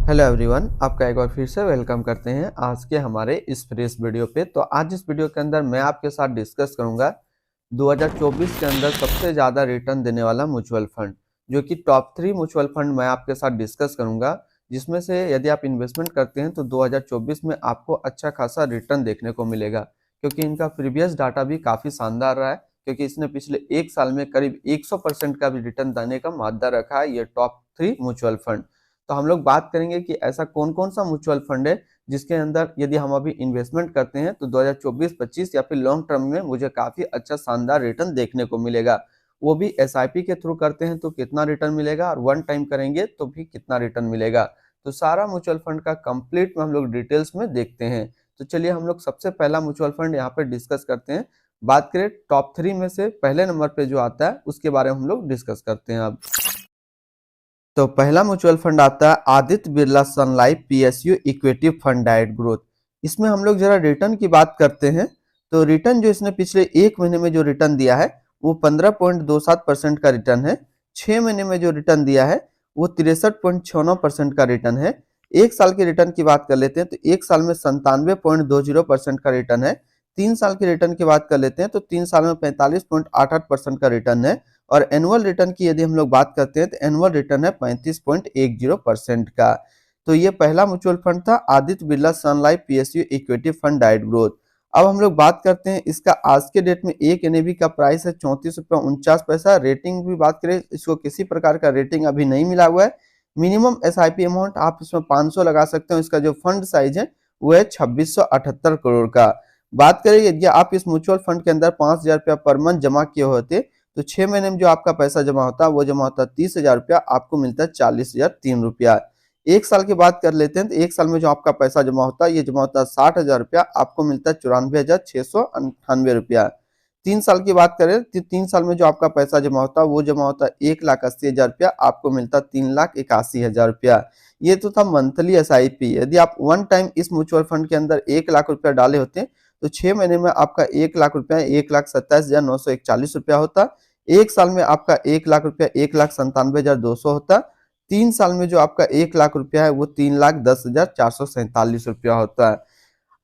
Hello everyone, आपका एक बार फिर से वेलकम करते हैं आज के हमारे इस फ्रेश वीडियो पे। तो आज इस वीडियो के अंदर मैं आपके साथ डिस्कस करूंगा 2024 के अंदर सबसे ज़्यादा रिटर्न देने वाला म्यूचुअल फंड, जो कि टॉप 3 म्यूचुअल फंड मैं आपके साथ डिस्कस करूंगा, जिसमें से यदि आप इन्वेस्टमेंट करते हैं तो 2024 में आपको अच्छा खासा रिटर्न देखने को मिलेगा, क्योंकि इनका प्रीवियस डाटा भी काफ़ी शानदार रहा है। क्योंकि इसने पिछले एक साल में करीब 100% का भी रिटर्न देने का मादा रखा है ये टॉप 3 म्यूचुअल फंड। तो हम लोग बात करेंगे कि ऐसा कौन कौन सा म्यूचुअल फंड है जिसके अंदर यदि हम अभी इन्वेस्टमेंट करते हैं तो 2024-25 या फिर लॉन्ग टर्म में मुझे काफी अच्छा शानदार रिटर्न देखने को मिलेगा। वो भी एसआईपी के थ्रू करते हैं तो कितना रिटर्न मिलेगा, और वन टाइम करेंगे तो भी कितना रिटर्न मिलेगा। तो सारा म्यूचुअल फंड का कंप्लीट में हम लोग डिटेल्स में देखते हैं। तो चलिए हम लोग सबसे पहला म्यूचुअल फंड यहाँ पे डिस्कस करते हैं। बात करें टॉप 3 में से पहले नंबर पे जो आता है उसके बारे में हम लोग डिस्कस करते हैं अब। तो पहला म्यूचुअल फंड आता है Aditya Birla Sun Life PSU equity fund डाइट ग्रोथ। इसमें हम लोग जरा रिटर्न की बात करते हैं। तो रिटर्न जो इसने पिछले एक महीने में जो रिटर्न दिया है वो 15.27% का रिटर्न है। 6 महीने में जो रिटर्न दिया है वो 63.69% का रिटर्न है। एक साल के रिटर्न की बात कर लेते हैं तो एक साल में 97.20% का रिटर्न है। 3 साल के रिटर्न की बात कर लेते हैं तो 3 साल में 45.88% का रिटर्न है। और एनुअल रिटर्न की यदि हम लोग बात करते हैं तो एनुअल रिटर्न है 35.10% का। तो ये पहला म्यूचुअल फंड था Aditya Birla Sun Life PSU equity fund डाइट ग्रोथ। अब हम लोग बात करते हैं इसका आज के डेट में एक एनएवी का प्राइस है 34.49 रुपया। रेटिंग भी बात करें, इसको किसी प्रकार का रेटिंग अभी नहीं मिला हुआ है। मिनिमम एसआईपी अमाउंट आप इसमें 500 लगा सकते हो। इसका जो फंड साइज है वो है 2678 करोड़ का। बात करें यदि आप इस म्यूचुअल फंड के अंदर 5000 रुपया पर मंथ जमा किए होते तो 6 महीने में जो आपका पैसा जमा होता है वो जमा होता है 30,000 रुपया, आपको मिलता है 40,003 रुपया। एक साल की बात कर लेते हैं तो एक साल में जो आपका पैसा जमा होता है ये जमा होता है 60,000 रुपया, आपको मिलता है 94,698 रुपया। 3 साल की बात करें तो 3 साल में जो आपका पैसा जमा होता है वो जमा होता है 1,80,000 रुपया, आपको मिलता है 3,81,000 रुपया। ये तो था मंथली एसआईपी। यदि आप वन टाइम इस म्यूचुअल फंड के अंदर 1,00,000 रुपया डाले होते तो 6 महीने में आपका 1,00,000 रुपया 1,27,941 रुपया होता। एक साल में आपका 1,00,000 रुपया 1,97,200 होता। 3 साल में जो आपका 1,00,000 रुपया है वो 3,10,447 रुपया होता है।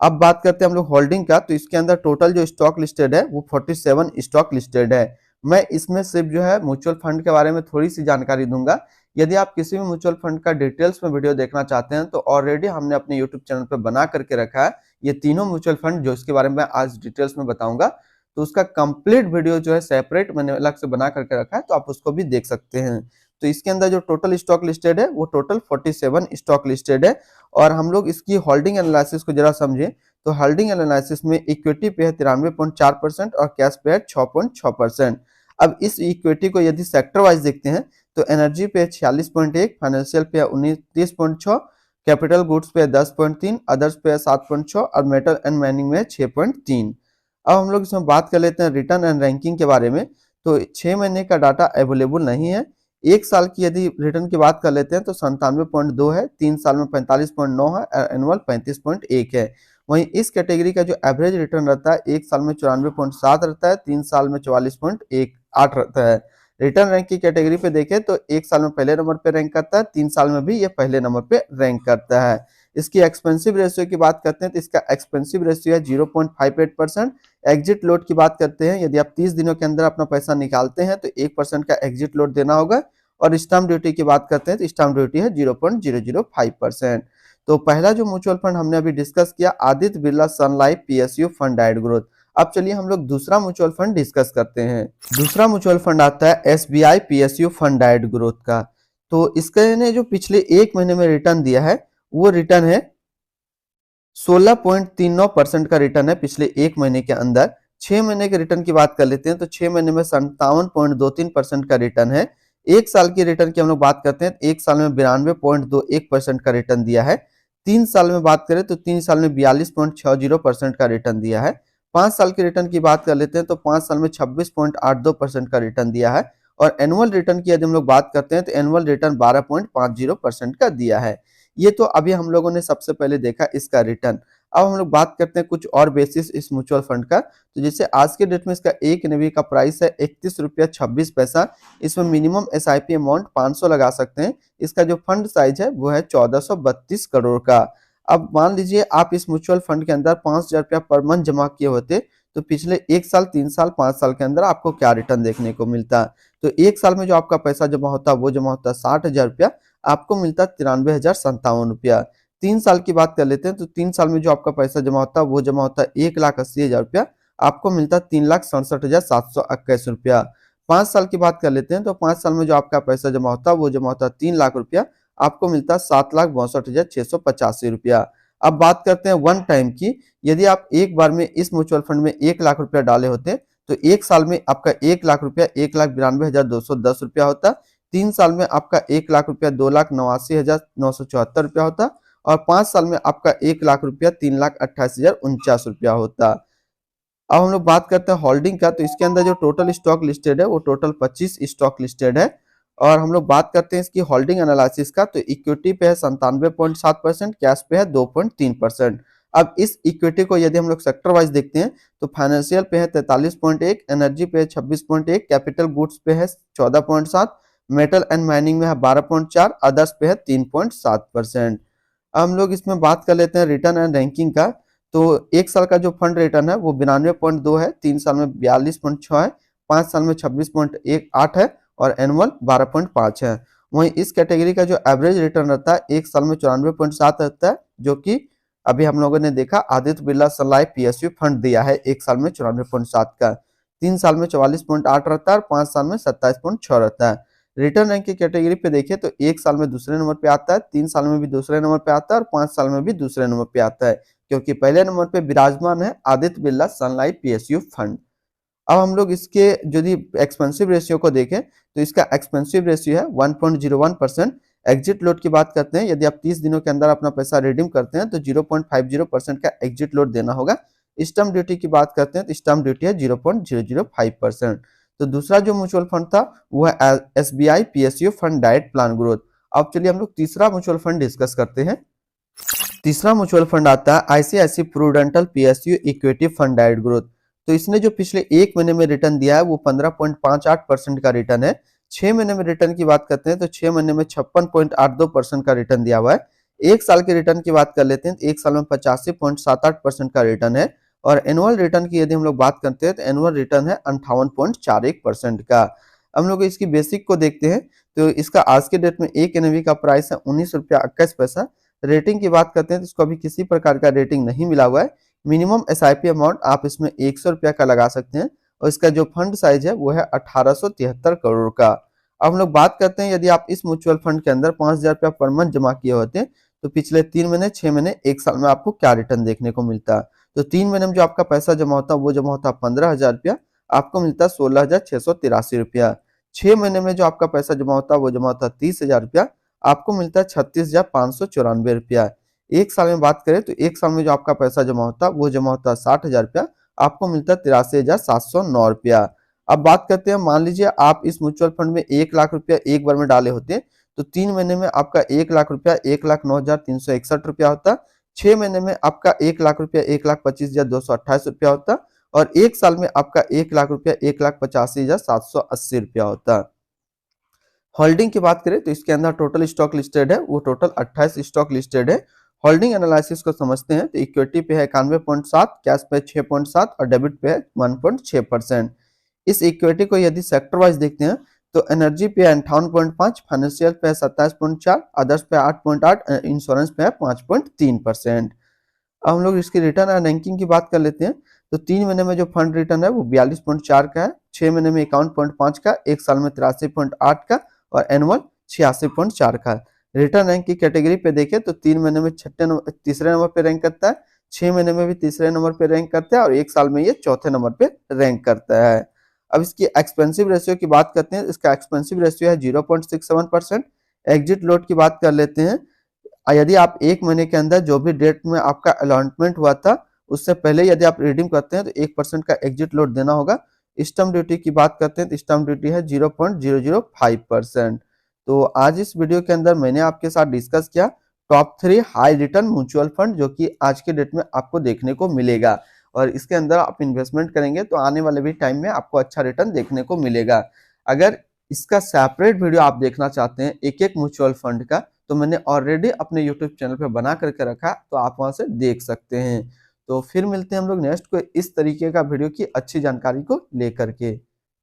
अब बात करते हैं हम लोग होल्डिंग का। तो इसके अंदर टोटल जो स्टॉक लिस्टेड है वो 47 स्टॉक लिस्टेड है। मैं इसमें सिर्फ जो है म्यूचुअल फंड के बारे में थोड़ी सी जानकारी दूंगा। यदि आप किसी भी म्यूचुअल फंड का डिटेल्स में वीडियो देखना चाहते हैं तो ऑलरेडी हमने अपने यूट्यूब चैनल पर बना करके रखा है। ये तीनों म्यूचुअल फंड जो इसके बारे में आज डिटेल्स में बताऊंगा, तो उसका कंप्लीट वीडियो जो है सेपरेट मैंने अलग से बना करके रखा है, तो आप उसको भी देख सकते हैं। तो इसके अंदर जो टोटल स्टॉक लिस्टेड है वो टोटल 47 स्टॉक लिस्टेड है। और हम लोग इसकी होल्डिंग एनालिसिस को जरा समझें तो होल्डिंग एनालिसिस में इक्विटी पे है 93.4% और कैश पे है 6.6%। अब इस इक्विटी को यदि सेक्टर वाइज देखते हैं तो एनर्जी पे 46.1, फाइनेंशियल पे 29.6, कैपिटल गुड्स पे 10.3, अदर्स पे 7.6 और मेटल एंड माइनिंग में 6.3। अब हम लोग इसमें बात कर लेते हैं रिटर्न एंड रैंकिंग के बारे में। तो 6 महीने का डाटा अवेलेबल नहीं है। एक साल की यदि रिटर्न की बात कर लेते हैं तो 97.2 है, 3 साल में 45.9 है और एनुअल 35.1 है। वहीं इस कैटेगरी का जो एवरेज रिटर्न रहता है एक साल में 94.7 रहता है, 3 साल में 44.18 रहता है। रिटर्न रैंक की कैटेगरी पे देखें तो एक साल में पहले नंबर पे रैंक करता है, 3 साल में भी ये पहले नंबर पे रैंक करता है। इसकी एक्सपेंसिव रेशियो की बात करते हैं तो इसका एक्सपेंसिव रेशियो है 0.58%। एग्जिट लोड की बात करते हैं, यदि आप 30 दिनों के अंदर अपना पैसा निकालते हैं तो 1% का एग्जिट लोड देना होगा। और स्टाम्प ड्यूटी की बात करते हैं तो स्टाम्प ड्यूटी है 0.005%। तो पहला जो म्यूचुअल फंड हमने अभी डिस्कस किया Aditya Birla Sun Life PSU fund डाइट ग्रोथ। अब चलिए हम लोग दूसरा म्यूचुअल फंड डिस्कस करते हैं। दूसरा म्यूचुअल फंड आता है एसबीआई पीएसयू फंड डाइट ग्रोथ का। तो इसके ने जो पिछले एक महीने में रिटर्न दिया है वो रिटर्न है 16.39% का रिटर्न है पिछले एक महीने के अंदर। 6 महीने के रिटर्न की बात कर लेते हैं तो 6 महीने में 57.23% का रिटर्न है। एक साल की रिटर्न की हम लोग बात करते हैं, एक साल में 92.21% का रिटर्न दिया है। 3 साल में बात करें तो 3 साल में 42.60% का रिटर्न दिया है। 5 साल की रिटर्न की बात कर लेते हैं तो 5 साल में 26.82% का रिटर्न दिया है। और एनुअल रिटर्न की यदि हम लोग बात करते हैं तो एनुअल रिटर्न 12.50% का दिया है। ये तो अभी हम लोगों ने सबसे पहले देखा इसका रिटर्न। अब हम लोग बात करते हैं कुछ और बेसिस इस म्यूचुअल फंड का। तो जैसे आज के डेट में इसका एक एनएवी का प्राइस है 31 रुपया 26 पैसा। इसमें मिनिमम एसआईपी अमाउंट 500 लगा सकते हैं। इसका जो फंड साइज है वो है 1432 करोड़ का। अब मान लीजिए आप इस म्यूचुअल फंड के अंदर 5000 रुपया पर मंथ जमा किए होते, तो पिछले 1 साल, 3 साल, 5 साल के अंदर आपको क्या रिटर्न देखने को मिलता। तो 1 साल में जो आपका पैसा जमा होता वो जमा होता 60,000 रुपया, आपको मिलता 93,057 रुपया। 3 साल की बात कर लेते हैं, तो 3 साल में जो आपका पैसा जमा होता वो जमा होता 1,80,000 रुपया, आपको मिलता 3,67,721 रुपया। 5 साल की बात कर लेते हैं, तो 5 साल में जो आपका पैसा जमा होता वो जमा होता 3 लाख रुपया, आपको मिलता 7,62,685 रुपया। अब बात करते हैं वन टाइम की। यदि आप एक बार में इस म्यूचुअल फंड में 1 लाख रुपया डाले होते, तो 1 साल में आपका 1 लाख रुपया 1,92,210 रुपया होता। 3 साल में आपका 1 लाख रुपया 2,89,974 रुपया होता और 5 साल में आपका 1 लाख रुपया 3,88,049 रुपया होता। अब हम लोग बात करते हैं होल्डिंग का। तो इसके अंदर जो टोटल स्टॉक लिस्टेड है वो टोटल 25 स्टॉक लिस्टेड है। और हम लोग बात करते हैं इसकी होल्डिंग एनालिसिस का। तो इक्विटी पे है 97.7%, कैश पे है 2.3%। अब इस इक्विटी को यदि हम लोग सेक्टर वाइज देखते हैं, तो फाइनेंशियल पे है 43.1, एनर्जी पे है 26.1, कैपिटल गुड्स पे है 14.7, मेटल एंड माइनिंग में है 12.4, अदर्स पे है 3.7%। हम लोग इसमें बात कर लेते हैं रिटर्न एंड रैंकिंग का। तो 1 साल का जो फंड रिटर्न है वो 92.2 है, 3 साल में 42.6 है, 5 साल में 26.18 है और एनुअल 12.5 है। वहीं इस कैटेगरी का जो एवरेज रिटर्न रहता है 1 साल में 94.7 रहता है, जो कि अभी हम लोगों ने देखा Aditya Birla Sun Life PSU fund दिया है 1 साल में 94.7 का। 3 साल में 44.8 रहता है और 5 साल में 27.6 रहता है। रिटर्न रैंक की कैटेगरी पे देखें तो 1 साल में दूसरे नंबर पे आता है, 3 साल में भी दूसरे नंबर पे आता है और 5 साल में भी दूसरे नंबर पे आता है, क्योंकि पहले नंबर पे विराजमान है Aditya Birla Sun Life PSU fund. अब हम लोग इसके यदि एक्सपेंसिव रेशियो को देखें, तो इसका एक्सपेंसिव रेशियो है 1.01%। एग्जिट लोड की बात करते हैं, यदि आप 30 दिनों के अंदर अपना पैसा रिडीम करते हैं तो 0.50% का एग्जिट लोड देना होगा। स्टैम्प ड्यूटी की बात करते हैं तो स्टैम्प ड्यूटी है 0.005%। तो दूसरा जो म्यूचुअल फंड था वो है SBI PSU fund diet plan growth. अब चलिए हम लोग तीसरा म्यूचुअल फंड डिस्कस करते हैं। तीसरा म्यूचुअल फंड आता है ICICI Prudential PSU equity fund डाइट ग्रोथ। तो इसने जो पिछले 1 महीने में रिटर्न दिया है वो 15.58% का रिटर्न है। 6 महीने में रिटर्न की बात करते हैं तो 6 महीने में 56.82% का रिटर्न दिया हुआ है। 1 साल के रिटर्न की बात कर लेते हैं तो 1 साल में 85.78% का रिटर्न है। और एनुअल रिटर्न की यदि हम लोग बात करते हैं तो एनुअल रिटर्न है 58.41% का। हम लोग इसकी बेसिक को देखते हैं, तो इसका आज के डेट में एक एनएवी का प्राइस है 19 रुपया 21 पैसा। रेटिंग की बात करते हैं तो इसको अभी किसी प्रकार का रेटिंग नहीं मिला हुआ है। मिनिमम एसआईपी अमाउंट आप इसमें 100 रुपया का लगा सकते हैं और इसका जो फंड साइज है वो है 1873 करोड़ का। अब हम लोग बात करते हैं यदि आप इस म्यूचुअल फंड के अंदर 5,000 रुपया पर मंथ जमा किए होते हैं, तो पिछले 3 महीने, 6 महीने, 1 साल में आपको क्या रिटर्न देखने को मिलता है। तो 3 महीने में जो आपका पैसा जमा होता है वो जमा होता है 15,000 रुपया, आपको मिलता है 16,683 रुपया। 6 महीने में जो आपका पैसा जमा होता है वो जमा होता है 30,000 रुपया, आपको मिलता है 36,594 रुपया। 1 साल में बात करें तो 1 साल में जो आपका पैसा जमा होता है वो जमा होता है 60,000 रुपया, आपको मिलता है 83,709 रुपया। अब बात करते हैं, मान लीजिए आप इस म्यूचुअल फंड में 1 लाख रुपया एक बार में डाले होते, तो 3 महीने में आपका 1 लाख रुपया 1,09,361 रुपया होता। 6 महीने में आपका 1 लाख रुपया 1,25,228 रुपया होता और 1 साल में आपका 1 लाख रुपया 1,85,780 रुपया होता। होल्डिंग की बात करें तो इसके अंदर टोटल स्टॉक लिस्टेड है वो टोटल 28 स्टॉक लिस्टेड है। होल्डिंग एनालिसिस को समझते हैं तो इक्विटी पे है 91.7, कैश पे 6.7 और डेबिट पे है 1.6%। इस इक्विटी को यदि सेक्टर वाइज देखते हैं तो एनर्जी पे है 58.5, फाइनेंशियल पे है 27.4, अदर्स पे 8.8, इंश्योरेंस पे है 5.3%। अब हम लोग इसकी रिटर्न एंड रैंकिंग की बात कर लेते हैं। तो 3 महीने में जो फंड रिटर्न है वो 42.4 का है, 6 महीने में 51.5 का, 1 साल में 83.8 का और एनुअल 86.4 का। रिटर्न रैंक की कैटेगरी पे देखें तो 3 महीने में तीसरे नंबर पे रैंक करता है, 6 महीने में भी तीसरे नंबर पे रैंक करता है और 1 साल में ये चौथे नंबर पे रैंक करता है। अब इसकी एक्सपेंसिव रेशियो की बात करते हैं, इसका एक्सपेंसिव रेशियो है 0.67%। एग्जिट लोड की बात कर लेते हैं, यदि आप 1 महीने के अंदर जो भी डेट में आपका अलॉटमेंट हुआ था उससे पहले यदि आप रिडीम करते हैं तो 1% का एग्जिट लोड देना होगा। स्टैम्प ड्यूटी की बात करते हैं तो स्टैम्प ड्यूटी है 0.005%। तो आज इस वीडियो के अंदर मैंने आपके साथ डिस्कस किया top 3 high return mutual fund जो कि आज के डेट में आपको देखने को मिलेगा और इसके अंदर आप इन्वेस्टमेंट करेंगे तो आने वाले भी टाइम में आपको अच्छा रिटर्न देखने को मिलेगा। अगर इसका सेपरेट वीडियो आप देखना चाहते हैं एक-एक म्यूचुअल फंड का, तो मैंने ऑलरेडी अपने यूट्यूब चैनल पे बना करके रखा, तो आप वहाँ से देख सकते हैं। तो फिर मिलते हैं हम लोग नेक्स्ट कोई इस तरीके का वीडियो की अच्छी जानकारी को लेकर के।